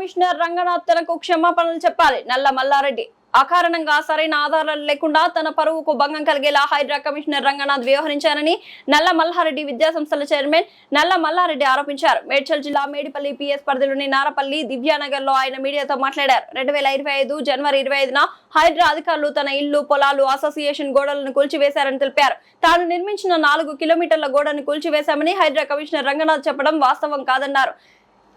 Commissioner Ranganath తనకు క్షమాపణలు చెప్పాలి. నల్ల మల్లారెడ్డి అకారణంగా సరైన ఆధారాలు లేకుండా తన పరువుకు భంగం కలిగేలా హైడ్రా కమిషనర్ రంగనాథ్ వ్యవహరించారని నల్ల మల్లారెడ్డి విద్యాసంస్థల చైర్మన్ నల్ల మల్లారెడ్డి ఆరోపించారు. మేడ్చల్ జిల్లా మేడిపల్లి పిఎస్ పరిధిలోని నారపల్లి దివ్యానగర్ లో ఆయన మీడియాతో మాట్లాడారు. 2025 జనవరి 25న హైడ్రా అధికారులు తన ఇల్లు, పొలాలు, అసోసియేషన్ గోడలను కూల్చివేశారని తెలిపారు. తాను నిర్మించిన 4 కిలోమీటర్ల గోడను కూల్చివేశామని హైడ్రా కమిషనర్ రంగనాథ్ చెప్పడం వాస్తవం కాదన్నారు.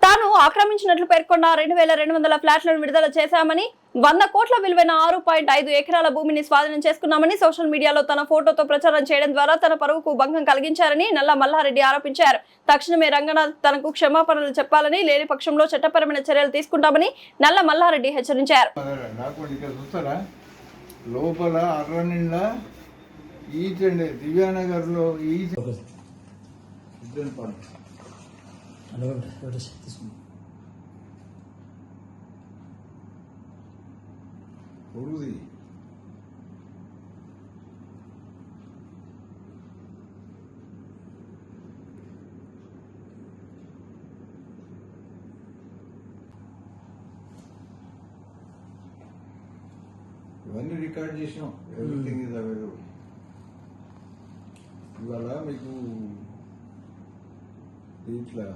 తాను ఆక్రమించినట్లు పేర్కొన్న 2200 ఫ్లాట్లను విడుదల చేశామని, 100 కోట్ల విలువైన 6.5 ఎకరాల భూమిని స్వాధీనం చేసుకున్నామని సోషల్ మీడియాలో తన ఫోటోతో ప్రచారం చేయడం ద్వారా తన పరువుకు భంగం కలిగించారని నల్ల మల్లారెడ్డి ఆరోపించారు. తక్షణమే రంగనాథ్ తనకు క్షమాపణలు చెప్పాలని, లేని పక్షంలో చట్టపరమైన చర్యలు తీసుకుంటామని నల్ల మల్లారెడ్డి హెచ్చరించారు. లోపల అర్ర నిండా ఈచండి దివ్యానగర్లో పొడుగుది ఇవన్నీ రికార్డ్ చేసినాం. Everything is available. ఇవాళ మీకు ఇట్లా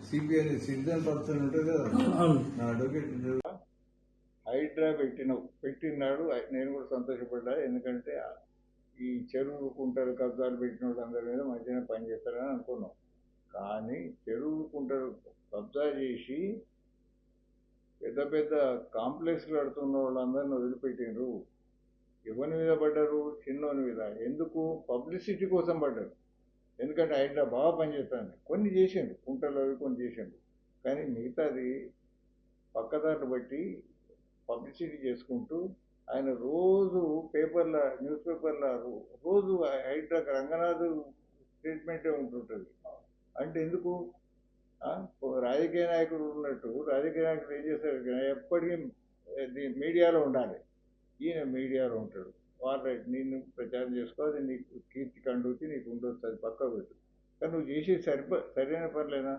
సిబిఐ సిటిజన్ పర్సన్ ఉంటుంది కదా, నా అడ్వకేట్ హైడ్రా పెట్టినాడు. నేను కూడా సంతోషపడ్డా. ఎందుకంటే ఈ చెరువు కుంటలు కబ్జాలు పెట్టిన వాళ్ళందరి మీద మంచిగా పనిచేస్తారని అనుకున్నాం. కానీ చెరువు కుంటలు కబ్జా చేసి పెద్ద పెద్ద కాంప్లెక్స్లు కడుతున్న వాళ్ళందరినీ వదిలిపెట్టిండ్రు. ఎవరి మీద పడ్డారు? చిన్నోని మీద. ఎందుకు? పబ్లిసిటీ కోసం పడ్డారు. ఎందుకంటే హైడ్రా బాగా పనిచేస్తుంది. కొన్ని చేసిండు, కుంటలు అవి కొన్ని చేసిండు. కానీ మిగతాది పక్కదారులు బట్టి పబ్లిసిటీ చేసుకుంటూ ఆయన రోజు పేపర్ల, న్యూస్ పేపర్ల రోజు హైడ్రా రంగనాథ్ స్టేట్మెంటే ఉంటుంటుంది. అంటే ఎందుకు? రాజకీయ నాయకుడు ఉన్నట్టు రాజకీయ నాయకుడు ఏం చేస్తారు? ఎప్పటికీ మీడియాలో ఉండాలి. ఈయన మీడియాలో ఉంటాడు. వాళ్ళ నేను ప్రచారం చేసుకో, అది నీకు కీర్తి కండుకి నీకు ఉండొచ్చు, అది పక్క పెట్టు. కానీ నువ్వు చేసేది సరైన పనులేనా?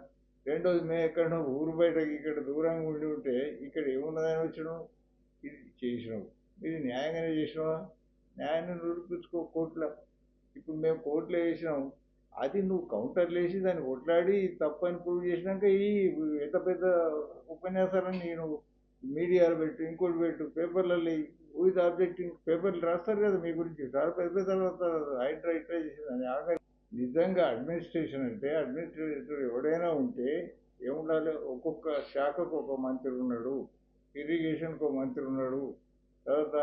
రెండోది, మేము ఎక్కడ ఊరు బయట ఇక్కడ దూరంగా ఉండి ఉంటే ఇక్కడ ఏమున్నదని వచ్చినావు, ఇది చేసినావు. ఇది న్యాయంగానే చేసినావా? న్యాయాన్ని నిరూపించుకో కోర్టులో. ఇప్పుడు మేము కోర్టులో వేసినాం, అది నువ్వు కౌంటర్లు వేసి దాన్ని కొట్లాడి తప్పని ప్రూవ్ చేసినాక ఈ ఎంత పెద్ద ఉపన్యాసాలని నేను మీడియాలో పెట్టు, ఇంకోటి పెట్టు, పేపర్లలో విత్ ఆబ్జెక్టింగ్ పేపర్లు రాస్తారు కదా మీ గురించి. పెద్ద తర్వాత హైడ్రా ఇట్లా చేసిందని. నిజంగా అడ్మినిస్ట్రేషన్ అంటే అడ్మినిస్ట్రేటర్ ఎవడైనా ఉంటే ఏముండాలి? ఒక్కొక్క శాఖకు ఒక మంత్రి ఉన్నాడు, ఇరిగేషన్కి ఒక మంత్రి ఉన్నాడు, తర్వాత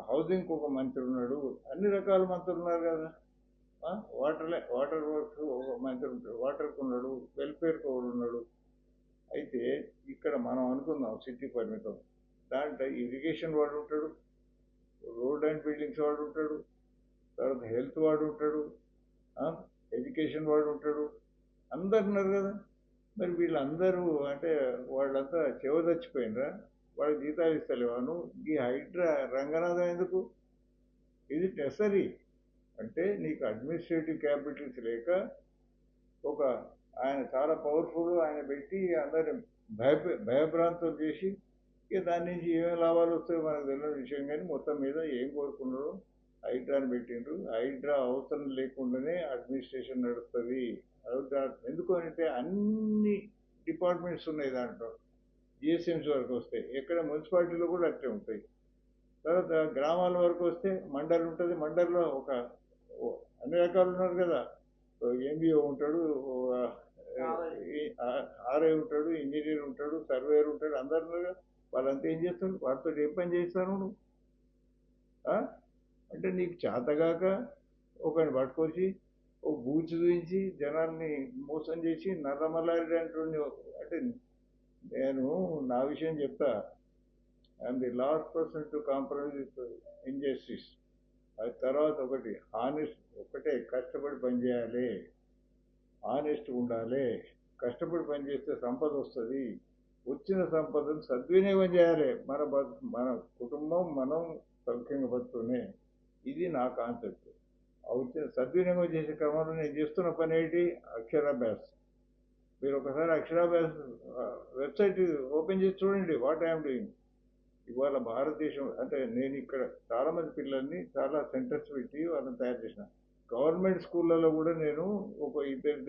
హౌసింగ్కి ఒక మంత్రి ఉన్నాడు, అన్ని రకాల మంత్రులు ఉన్నారు కదా. వాటర్ వర్క్స్ ఒక మంత్రి ఉంటాడు, వాటర్కి ఉన్నాడు, వెల్ఫేర్కి ఒకడు ఉన్నాడు. అయితే ఇక్కడ మనం అనుకుందాం సిటీ పరిమితం. దాంట్లో ఇరిగేషన్ వాడు ఉంటాడు, రోడ్ అండ్ బిల్డింగ్స్ వాడు ఉంటాడు, తర్వాత హెల్త్ వాడు ఉంటాడు, ఎడ్యుకేషన్ వాడు ఉంటాడు, అందరు ఉన్నారు కదా. మరి వీళ్ళందరూ అంటే వాళ్ళంతా చెవ చచ్చిపోయినరా? వాళ్ళకి జీతాలు ఇస్తలేవాను. ఈ హైడ్రా రంగనాథం ఎందుకు? ఇది నెసరీ. అంటే నీకు అడ్మినిస్ట్రేటివ్ క్యాపిటల్స్ లేక ఒక ఆయన చాలా పవర్ఫుల్, ఆయన పెట్టి అందరిని భయభ్రాంతులు చేసి ఇక దాని నుంచి ఏమేమి లాభాలు వస్తాయో మనకు తెలియని విషయం. కానీ మొత్తం మీద ఏం కోరుకున్నారో హైడ్రాని పెట్టిండ్రు. హైడ్రా అవసరం లేకుండానే అడ్మినిస్ట్రేషన్ నడుస్తుంది. ఎందుకు అంటే అన్ని డిపార్ట్మెంట్స్ ఉన్నాయి దాంట్లో. జిఎస్ఎంసీ వరకు వస్తాయి, ఎక్కడ మున్సిపాలిటీలో కూడా అట్లే ఉంటాయి. తర్వాత గ్రామాల వరకు వస్తే మండల్ ఉంటుంది, మండల్లో ఒక అన్ని రకాలు ఉన్నారు కదా. ఎంబీఓ ఉంటాడు, ఆర్ఐ ఉంటాడు, ఇంజనీర్ ఉంటాడు, సర్వేయర్ ఉంటాడు, అందరు ఉన్నారు కదా. వాళ్ళంతా ఏం చేస్తాడు? వాటితో ఏం పని చేస్తాను నువ్వు? అంటే నీకు చేతగాక ఒకరిని పట్టుకొచ్చి ఓ బూచి చూపించి జనాల్ని మోసం చేసి నల్లమల్లారెడ్డి అంటుండే. అంటే నేను నా విషయం చెప్తా. I'm the last person to compromise with injustice. అది తర్వాత ఒకటే కష్టపడి పనిచేయాలి, ఆనెస్ట్ ఉండాలి. కష్టపడి పనిచేస్తే సంపద వస్తుంది. వచ్చిన సంపదను సద్వినియోగం చేయాలి. మన కుటుంబం మనం సౌఖ్యంగా బతుకునే. ఇది నా కాన్సెప్ట్. వచ్చిన సద్వినియోగం చేసే క్రమంలో నేను చేస్తున్న పని ఏంటి? అక్షరాభ్యాసం. మీరు ఒకసారి అక్షరాభ్యాస్ వెబ్సైట్ ఓపెన్ చేసి చూడండి వాట్ ఐఎమ్ డూయింగ్. ఇవాళ భారతదేశం అంటే నేను ఇక్కడ చాలామంది పిల్లల్ని చాలా సెంటర్స్ పెట్టి వాళ్ళని తయారు చేసిన. గవర్నమెంట్ స్కూళ్ళలో కూడా నేను ఒక ఇద్దరు